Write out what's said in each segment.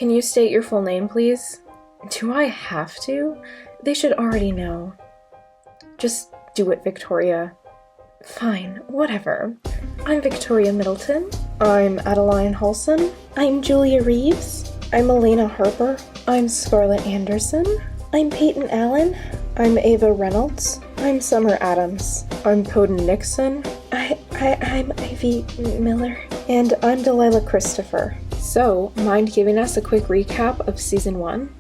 Can you state your full name, please? Do I have to? They should already know. Just do it, Victoria. Fine, whatever. I'm Victoria Middleton. I'm Adeline Halson. I'm Julia Reeves. I'm Elena Harper. I'm Scarlett Anderson. I'm Peyton Allen. I'm Ava Reynolds. I'm Summer Adams. I'm Coden Nixon. I'm Ivy Miller. And I'm Delilah Christopher. So, mind giving us a quick recap of Season 1?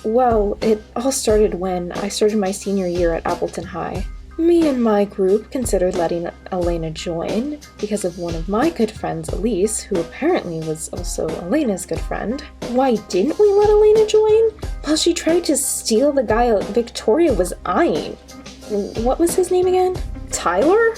Well, it all started when I started my senior year at Appleton High. Me and my group considered letting Elena join because of one of my good friends, Elise, who apparently was also Elena's good friend. Why didn't we let Elena join? Well, she tried to steal the guy Victoria was eyeing. What was his name again? Tyler?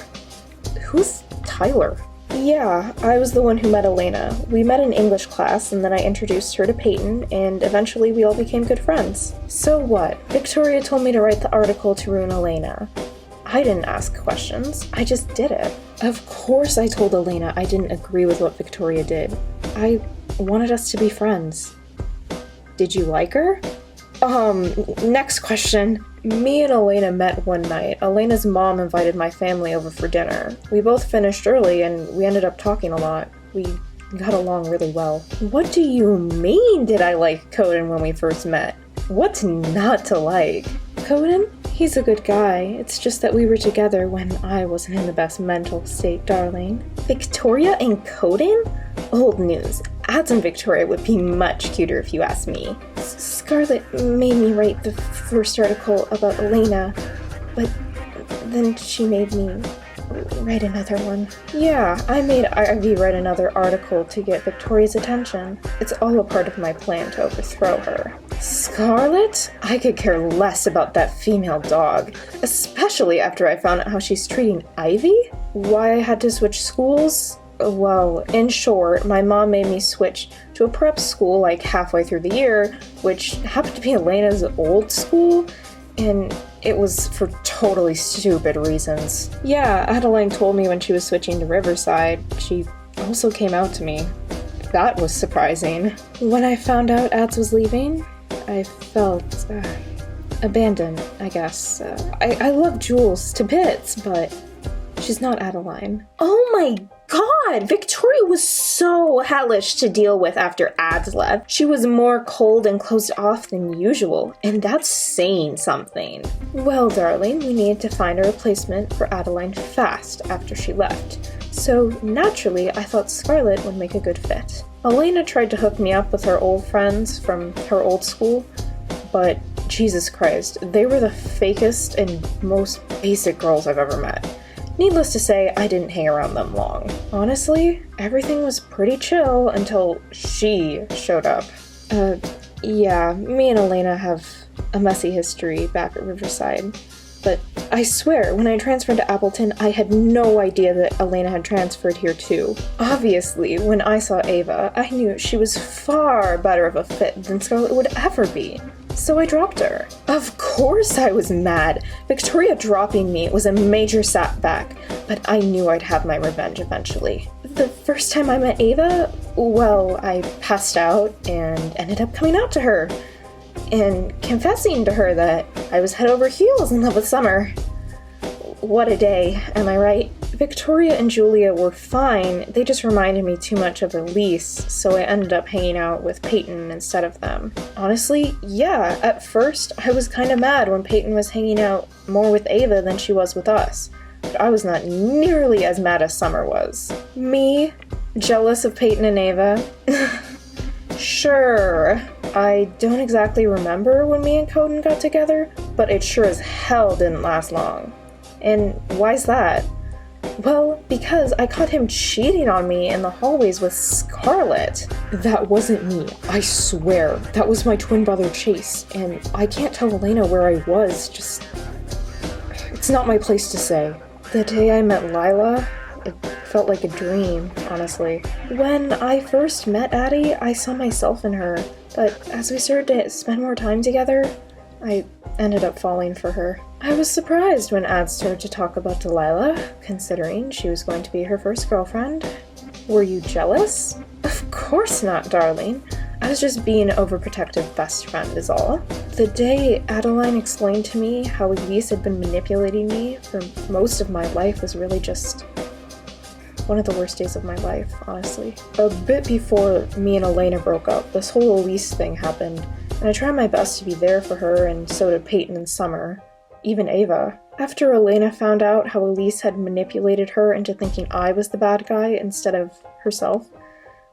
Who's Tyler? Yeah, I was the one who met Elena. We met in English class, and then I introduced her to Peyton, and eventually we all became good friends. So what? Victoria told me to write the article to ruin Elena. I didn't ask questions, I just did it. Of course I told Elena I didn't agree with what Victoria did. I wanted us to be friends. Did you like her? Next question. Me and Elena met one night. Elena's mom invited my family over for dinner. We both finished early and we ended up talking a lot. We got along really well. What do you mean did I like Coden when we first met? What's not to like? Coden? He's a good guy. It's just that we were together when I wasn't in the best mental state, darling. Victoria and Coden? Old news. Ads and Victoria would be much cuter if you ask me. Scarlett made me write the first article about Elena, but then she made me write another one. Yeah, I made Ivy write another article to get Victoria's attention. It's all a part of my plan to overthrow her. Scarlett? I could care less about that female dog, especially after I found out how she's treating Ivy. Why I had to switch schools? Well, in short, my mom made me switch to a prep school like halfway through the year, which happened to be Elena's old school, and it was for totally stupid reasons. Yeah, Adeline told me when she was switching to Riverside. She also came out to me. That was surprising. When I found out Ads was leaving, I felt abandoned, I guess. I love Jules to bits, but she's not Adeline. Oh my God! Victoria was so hellish to deal with after Ads left. She was more cold and closed off than usual, and that's saying something. Well, darling, we needed to find a replacement for Adeline fast after she left. So, naturally, I thought Scarlett would make a good fit. Elena tried to hook me up with her old friends from her old school, but Jesus Christ, they were the fakest and most basic girls I've ever met. Needless to say, I didn't hang around them long. Honestly, everything was pretty chill until she showed up. Yeah, me and Elena have a messy history back at Riverside. But I swear, when I transferred to Appleton, I had no idea that Elena had transferred here too. Obviously, when I saw Ava, I knew she was far better of a fit than Scarlett would ever be. So I dropped her. Of course I was mad. Victoria dropping me was a major setback, but I knew I'd have my revenge eventually. The first time I met Ava, well, I passed out and ended up coming out to her and confessing to her that I was head over heels in love with Summer. What a day, am I right? Victoria and Julia were fine, they just reminded me too much of Elise, so I ended up hanging out with Peyton instead of them. Honestly, yeah, at first I was kinda mad when Peyton was hanging out more with Ava than she was with us, but I was not nearly as mad as Summer was. Me? Jealous of Peyton and Ava? Sure. I don't exactly remember when me and Coden got together, but it sure as hell didn't last long. And why's that? Well, because I caught him cheating on me in the hallways with Scarlett. That wasn't me, I swear. That was my twin brother Chase, and I can't tell Elena where I was, it's not my place to say. The day I met Lila, it felt like a dream, honestly. When I first met Addie, I saw myself in her, but as we started to spend more time together, I ended up falling for her. I was surprised when Ads started to talk about Delilah, considering she was going to be her first girlfriend. Were you jealous? Of course not, darling. I was just being an overprotective best friend is all. The day Adeline explained to me how Elise had been manipulating me for most of my life was really just one of the worst days of my life, honestly. A bit before me and Elena broke up, this whole Elise thing happened, and I tried my best to be there for her, and so did Peyton and Summer. Even Ava. After Elena found out how Elise had manipulated her into thinking I was the bad guy instead of herself,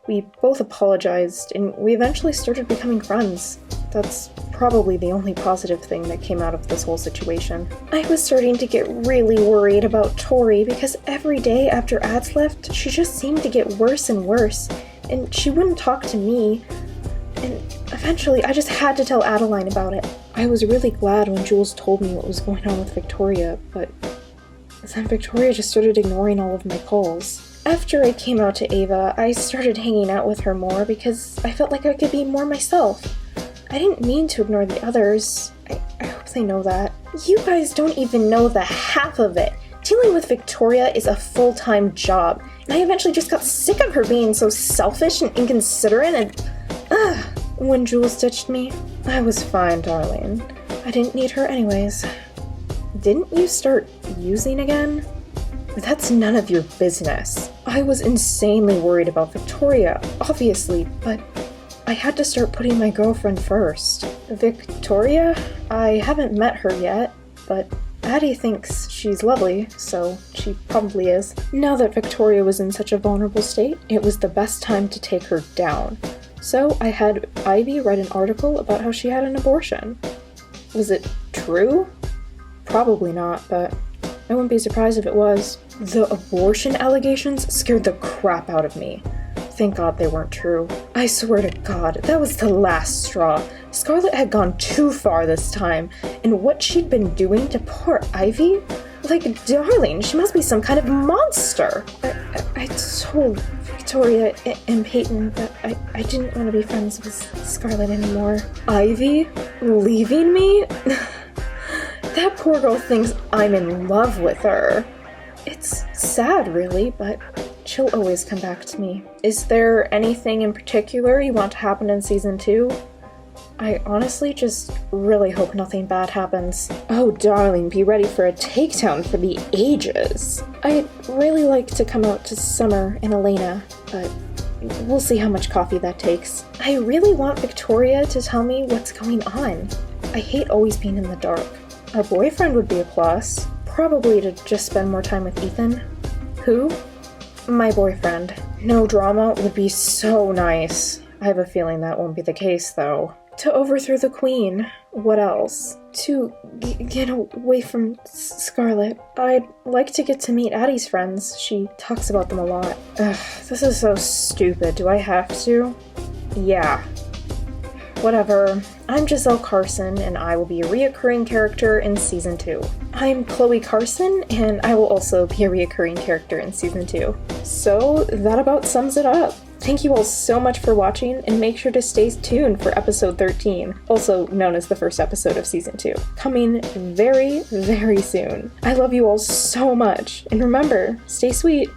we both apologized, and we eventually started becoming friends. That's probably the only positive thing that came out of this whole situation. I was starting to get really worried about Tori because every day after Ads left, she just seemed to get worse and worse, and she wouldn't talk to me, and eventually I just had to tell Adeline about it. I was really glad when Jules told me what was going on with Victoria, but then Victoria just started ignoring all of my calls. After I came out to Ava, I started hanging out with her more because I felt like I could be more myself. I didn't mean to ignore the others. I hope they know that. You guys don't even know the half of it. Dealing with Victoria is a full-time job, and I eventually just got sick of her being so selfish and inconsiderate and... When Jules ditched me, I was fine, darling. I didn't need her anyways. Didn't you start using again? That's none of your business. I was insanely worried about Victoria, obviously, but I had to start putting my girlfriend first. Victoria? I haven't met her yet, but Addie thinks she's lovely, so she probably is. Now that Victoria was in such a vulnerable state, it was the best time to take her down. So I had Ivy write an article about how she had an abortion. Was it true? Probably not, but I wouldn't be surprised if it was. The abortion allegations scared the crap out of me. Thank God they weren't true. I swear to God, that was the last straw. Scarlett had gone too far this time, and what she'd been doing to poor Ivy? Like, darling, she must be some kind of monster. I told Victoria and Peyton that I didn't want to be friends with Scarlett anymore. Ivy? Leaving me? That poor girl thinks I'm in love with her. It's sad, really, but she'll always come back to me. Is there anything in particular you want to happen in Season 2? I honestly just really hope nothing bad happens. Oh, darling, be ready for a takedown for the ages. I'd really like to come out to Summer and Elena, but we'll see how much coffee that takes. I really want Victoria to tell me what's going on. I hate always being in the dark. A boyfriend would be a plus. Probably to just spend more time with Ethan. Who? My boyfriend. No drama would be so nice. I have a feeling that won't be the case, though. To overthrow the Queen. What else? To get away from Scarlett. I'd like to get to meet Addie's friends. She talks about them a lot. Ugh, this is so stupid. Do I have to? Yeah. Whatever. I'm Giselle Carson, and I will be a reoccurring character in Season 2. I'm Chloe Carson, and I will also be a reoccurring character in Season 2. So, that about sums it up. Thank you all so much for watching, and make sure to stay tuned for episode 13, also known as the first episode of Season 2, coming very, very soon. I love you all so much, and remember, stay sweet.